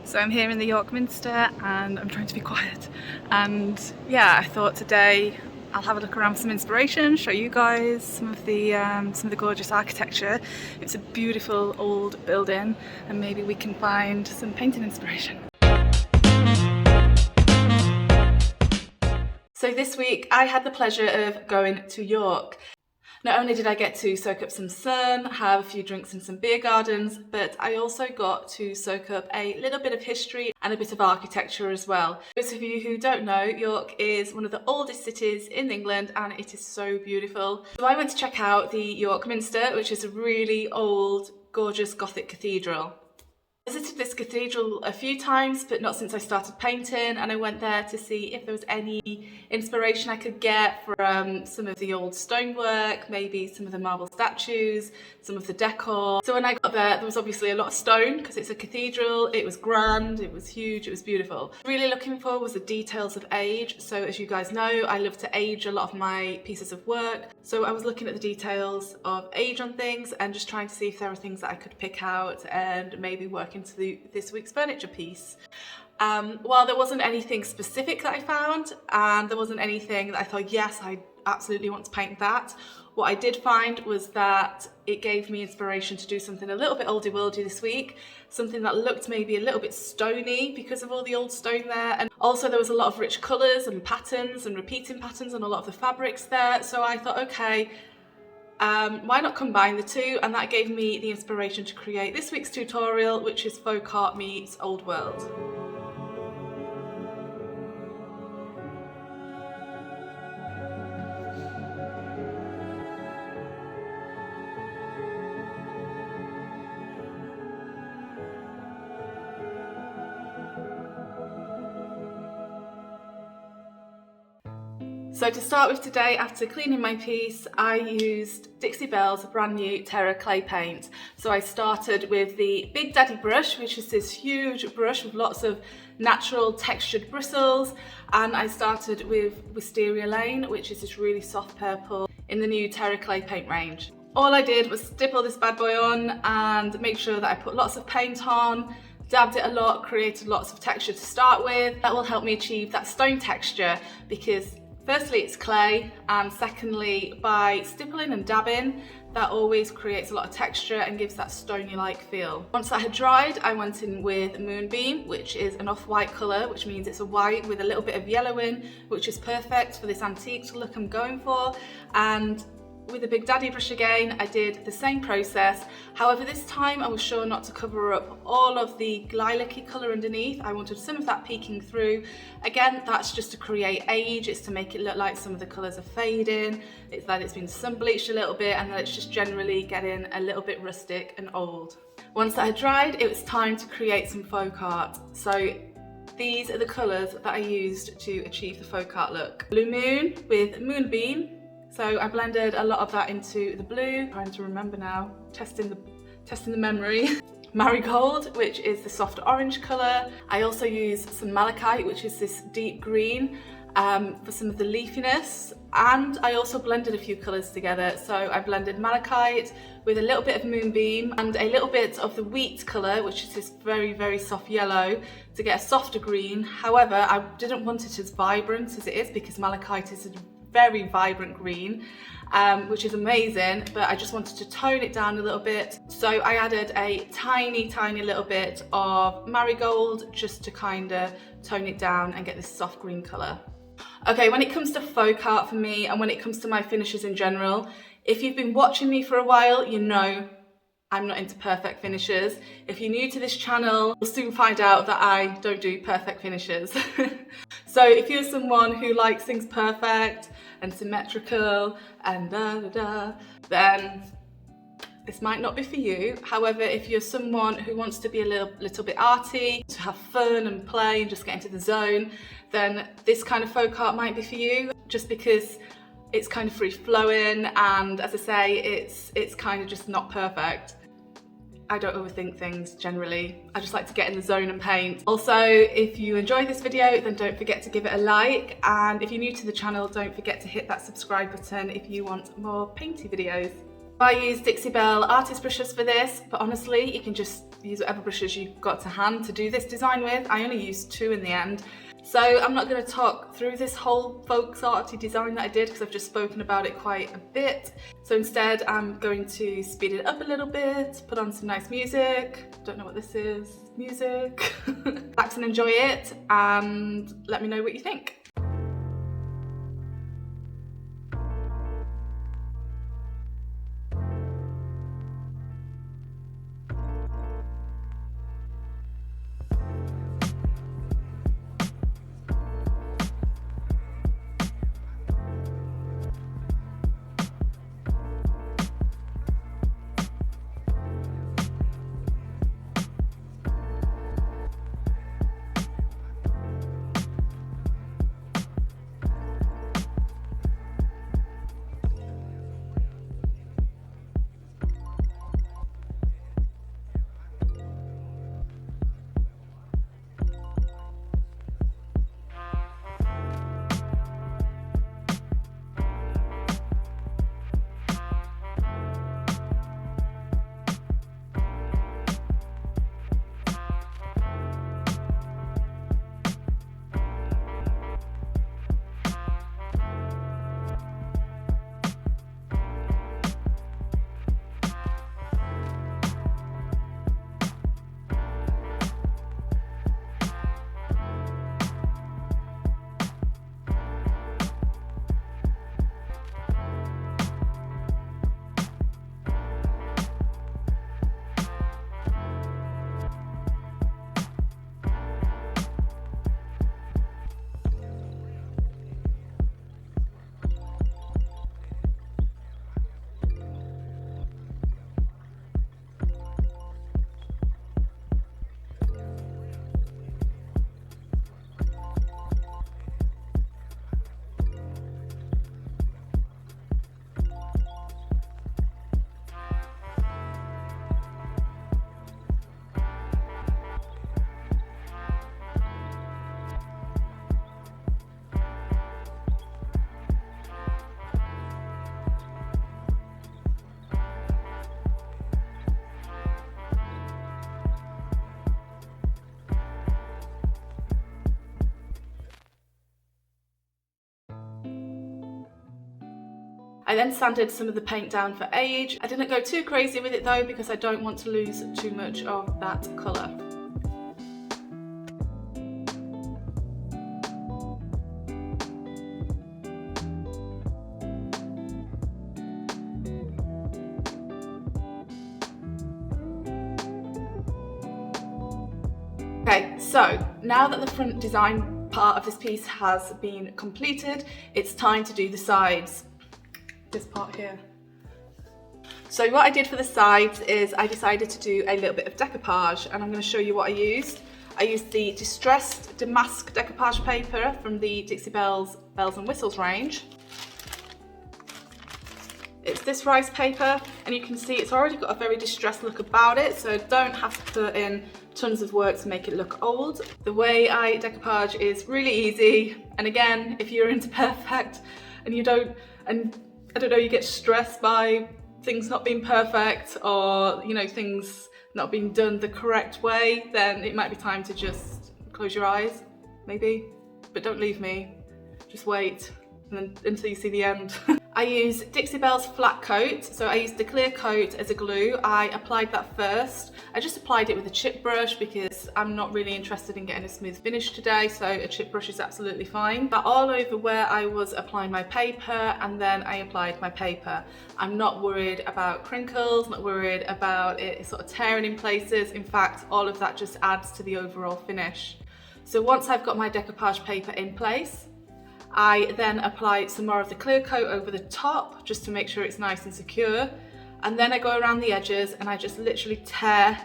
So I'm here in the York Minster and I'm trying to be quiet, and yeah, I thought today I'll have a look around for some inspiration, show you guys some of the gorgeous architecture. It's a beautiful old building and maybe we can find some painting inspiration. So this week I had the pleasure of going to York. Not only did I get to soak up some sun, have a few drinks in some beer gardens, but I also got to soak up a little bit of history and a bit of architecture as well. For those of you who don't know, York is one of the oldest cities in England and it is so beautiful. So I went to check out the York Minster, which is a really old, gorgeous Gothic cathedral. I visited this cathedral a few times, but not since I started painting, and I went there to see if there was any inspiration I could get from some of the old stonework, maybe some of the marble statues, some of the decor. So when I got there was obviously a lot of stone because it's a cathedral. It was grand, it was huge, it was beautiful. Really looking for was the details of age. So as you guys know, I love to age a lot of my pieces of work. So I was looking at the details of age on things and just trying to see if there were things that I could pick out and maybe work into this week's furniture piece. While there wasn't anything specific that I found, and there wasn't anything that I thought, yes, I absolutely want to paint that, what I did find was that it gave me inspiration to do something a little bit oldie-worldy this week, something that looked maybe a little bit stony because of all the old stone there, and also there was a lot of rich colours and patterns and repeating patterns on a lot of the fabrics there. So I thought, okay, why not combine the two? And that gave me the inspiration to create this week's tutorial, which is folk art meets old world. So to start with today, after cleaning my piece, I used Dixie Belle's brand new Terra Clay Paint. So I started with the Big Daddy brush, which is this huge brush with lots of natural textured bristles. And I started with Wisteria Lane, which is this really soft purple in the new Terra Clay Paint range. All I did was stipple this bad boy on and make sure that I put lots of paint on, dabbed it a lot, created lots of texture to start with. That will help me achieve that stone texture because firstly, it's clay, and secondly, by stippling and dabbing, that always creates a lot of texture and gives that stony-like feel. Once that had dried, I went in with Moonbeam, which is an off-white colour, which means it's a white with a little bit of yellow in, which is perfect for this antique look I'm going for. And with the Big Daddy brush again, I did the same process. However, this time I was sure not to cover up all of the lilac-y colour underneath. I wanted some of that peeking through. Again, that's just to create age. It's to make it look like some of the colours are fading. It's that it's been sun bleached a little bit and that it's just generally getting a little bit rustic and old. Once that had dried, it was time to create some folk art. So these are the colours that I used to achieve the folk art look. Blue Moon with Moonbeam. So I blended a lot of that into the blue, trying to remember now, testing the memory. Marigold, which is the soft orange colour. I also used some Malachite, which is this deep green, for some of the leafiness. And I also blended a few colours together. So I blended Malachite with a little bit of Moonbeam and a little bit of the wheat colour, which is this very, very soft yellow, to get a softer green. However, I didn't want it as vibrant as it is because Malachite is a very vibrant green, which is amazing, but I just wanted to tone it down a little bit. So I added a tiny little bit of Marigold just to kind of tone it down and get this soft green colour. Okay, when it comes to folk art for me and when it comes to my finishes in general, if you've been watching me for a while, you know I'm not into perfect finishes. If you're new to this channel, you'll soon find out that I don't do perfect finishes. So if you're someone who likes things perfect and symmetrical and then this might not be for you. However, if you're someone who wants to be a little bit arty, to have fun and play and just get into the zone, then this kind of folk art might be for you, just because it's kind of free flowing and, as I say, it's kind of just not perfect. I don't overthink things generally. I just like to get in the zone and paint. Also, if you enjoy this video, then don't forget to give it a like. And if you're new to the channel, don't forget to hit that subscribe button if you want more painty videos. I use Dixie Belle artist brushes for this, but honestly you can just use whatever brushes you've got to hand to do this design with. I only used 2 in the end. So I'm not going to talk through this whole folks arty design that I did because I've just spoken about it quite a bit. So instead I'm going to speed it up a little bit, put on some nice music. Don't know what this is. Music. Relax and enjoy it and let me know what you think. I then sanded some of the paint down for age. I didn't go too crazy with it though because I don't want to lose too much of that colour. Okay, so now that the front design part of this piece has been completed, it's time to do the sides. This part here. So what I did for the sides is I decided to do a little bit of decoupage, and I'm going to show you what I used. I used the distressed damask decoupage paper from the Dixie Belle's Bells and Whistles range. It's this rice paper, and you can see it's already got a very distressed look about it, so I don't have to put in tons of work to make it look old. The way I decoupage is really easy, and again, if you're into perfect and you don't you get stressed by things not being perfect, or things not being done the correct way, then it might be time to just close your eyes, maybe, but don't leave me. Just wait until you see the end. I use Dixie Belle's flat coat, so I used the clear coat as a glue. I applied that first. I just applied it with a chip brush because I'm not really interested in getting a smooth finish today, so a chip brush is absolutely fine. But all over where I was applying my paper, and then I applied my paper. I'm not worried about crinkles, not worried about it sort of tearing in places. In fact, all of that just adds to the overall finish. So once I've got my decoupage paper in place, I then apply some more of the clear coat over the top just to make sure it's nice and secure, and then I go around the edges and I just literally tear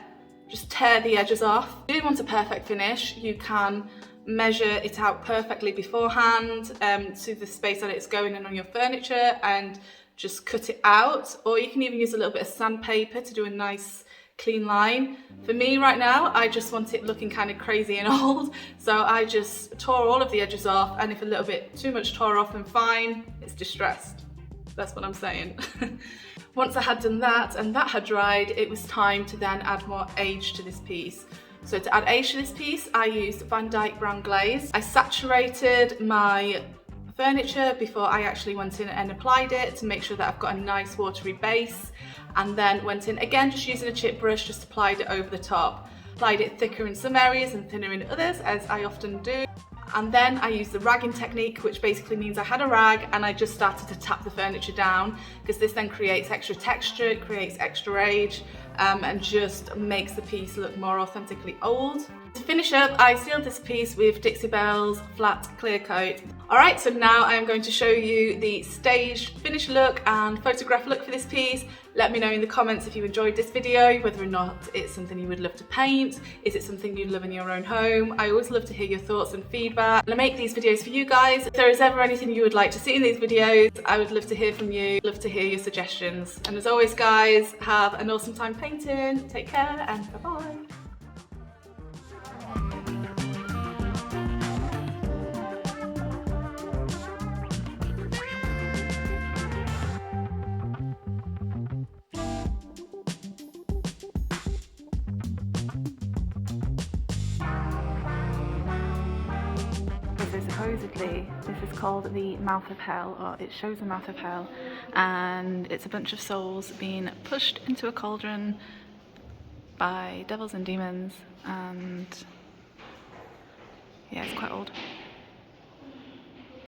the edges off. If you want a perfect finish, you can measure it out perfectly beforehand to the space that it's going in on your furniture and just cut it out, or you can even use a little bit of sandpaper to do a nice clean line. For me right now, I just want it looking kind of crazy and old, so I just tore all of the edges off, and if a little bit too much tore off, then fine, it's distressed. That's what I'm saying. Once I had done that and that had dried, it was time to then add more age to this piece. So to add age to this piece, I used Van Dyke Brown Glaze. I saturated my furniture before I actually went in and applied it to make sure that I've got a nice watery base, and then went in again just using a chip brush, just applied it over the top. Applied it thicker in some areas and thinner in others, as I often do. And then I used the ragging technique, which basically means I had a rag and I just started to tap the furniture down, because this then creates extra texture, it creates extra age, and just makes the piece look more authentically old. To finish up, I sealed this piece with Dixie Belle's flat clear coat. Alright, so now I am going to show you the staged finished look and photograph look for this piece. Let me know in the comments if you enjoyed this video, whether or not it's something you would love to paint. Is it something you'd love in your own home? I always love to hear your thoughts and feedback. And I make these videos for you guys. If there is ever anything you would like to see in these videos, I would love to hear from you, love to hear your suggestions. And as always guys, have an awesome time painting. Take care and bye-bye. So supposedly this is called the mouth of hell, or it shows the mouth of hell, and it's a bunch of souls being pushed into a cauldron by devils and demons, and yeah, it's quite old.